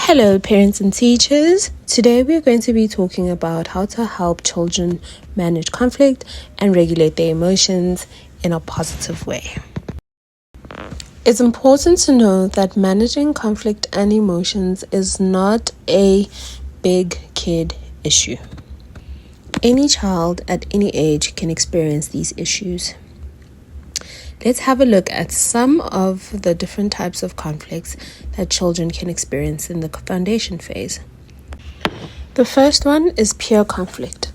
Hello, parents and teachers. Today we're going to be talking about how to help children manage conflict and regulate their emotions in a positive way. It's important to know that managing conflict and emotions is not a big kid issue. Any child at any age can experience these issues. Let's have a look at some of the different types of conflicts that children can experience in the foundation phase. The first one is peer conflict.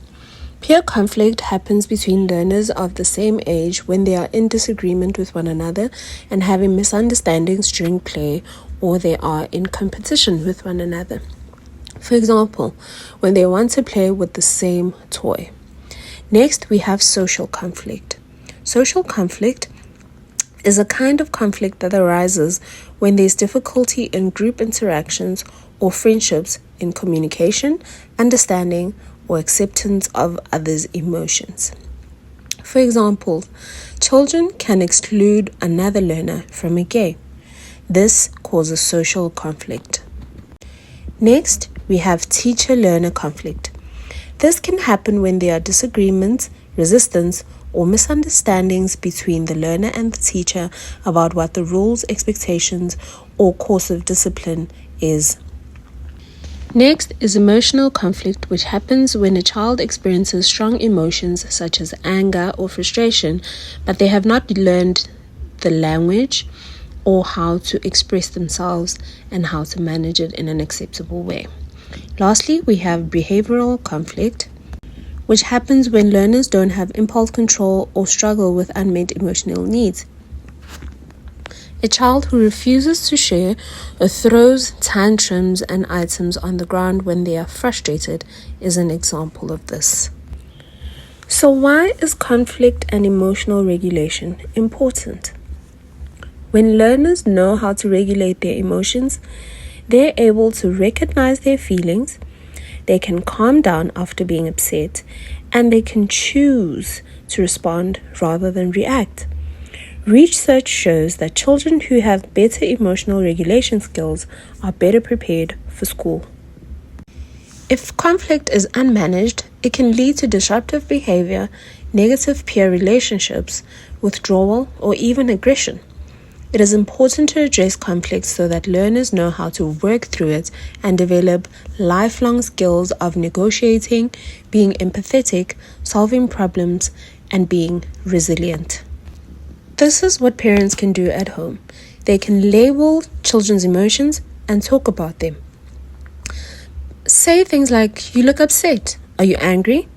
Peer conflict happens between learners of the same age when they are in disagreement with one another and having misunderstandings during play, or they are in competition with one another. For example, when they want to play with the same toy. Next, we have social conflict. Social conflict is a kind of conflict that arises when there's difficulty in group interactions or friendships in communication, understanding, or acceptance of others' emotions. For example, children can exclude another learner from a game. This causes social conflict. Next, we have teacher-learner conflict. This can happen when there are disagreements, resistance, or misunderstandings between the learner and the teacher about what the rules, expectations, or course of discipline is. Next is emotional conflict, which happens when a child experiences strong emotions such as anger or frustration, but they have not learned the language or how to express themselves and how to manage it in an acceptable way. Lastly, we have behavioral conflict, which happens when learners don't have impulse control or struggle with unmet emotional needs. A child who refuses to share or throws tantrums and items on the ground when they are frustrated is an example of this. So why is conflict and emotional regulation important? When learners know how to regulate their emotions, they're able to recognize their feelings. They can calm down after being upset, and they can choose to respond rather than react. Research shows that children who have better emotional regulation skills are better prepared for school. If conflict is unmanaged, it can lead to disruptive behavior, negative peer relationships, withdrawal, or even aggression. It is important to address conflicts so that learners know how to work through it and develop lifelong skills of negotiating, being empathetic, solving problems, and being resilient. This is what parents can do at home. They can label children's emotions and talk about them. Say things like, "You look upset. Are you angry?"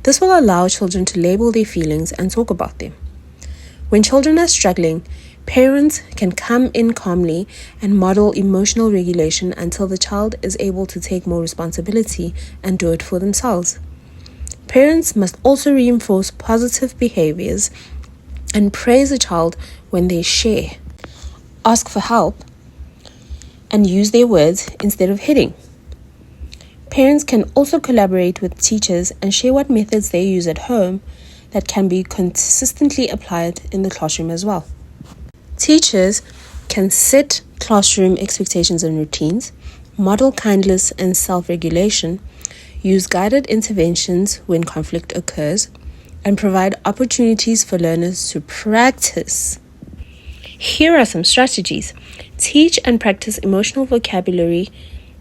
This will allow children to label their feelings and talk about them. When children are struggling, parents can come in calmly and model emotional regulation until the child is able to take more responsibility and do it for themselves. Parents must also reinforce positive behaviors and praise a child when they share, ask for help, and use their words instead of hitting. Parents can also collaborate with teachers and share what methods they use at home that can be consistently applied in the classroom as well. Teachers can set classroom expectations and routines, model kindness and self-regulation, use guided interventions when conflict occurs, and provide opportunities for learners to practice. Here are some strategies. Teach and practice emotional vocabulary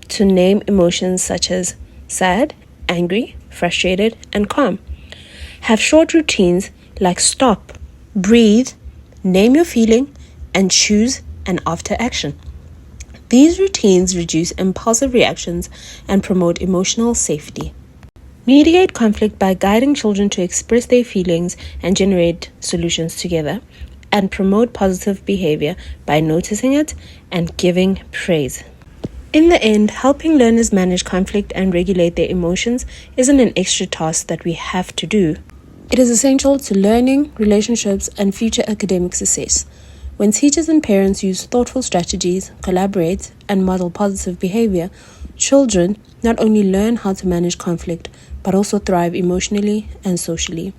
to name emotions such as sad, angry, frustrated, and calm. Have short routines like stop, breathe, name your feeling, and choose an after action. These routines reduce impulsive reactions and promote emotional safety. Mediate conflict by guiding children to express their feelings and generate solutions together, and promote positive behavior by noticing it and giving praise. In the end, helping learners manage conflict and regulate their emotions isn't an extra task that we have to do. It is essential to learning, relationships, and future academic success. When teachers and parents use thoughtful strategies, collaborate, and model positive behavior, children not only learn how to manage conflict, but also thrive emotionally and socially.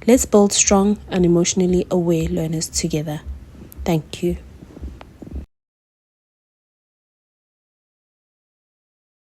Let's build strong and emotionally aware learners together. Thank you.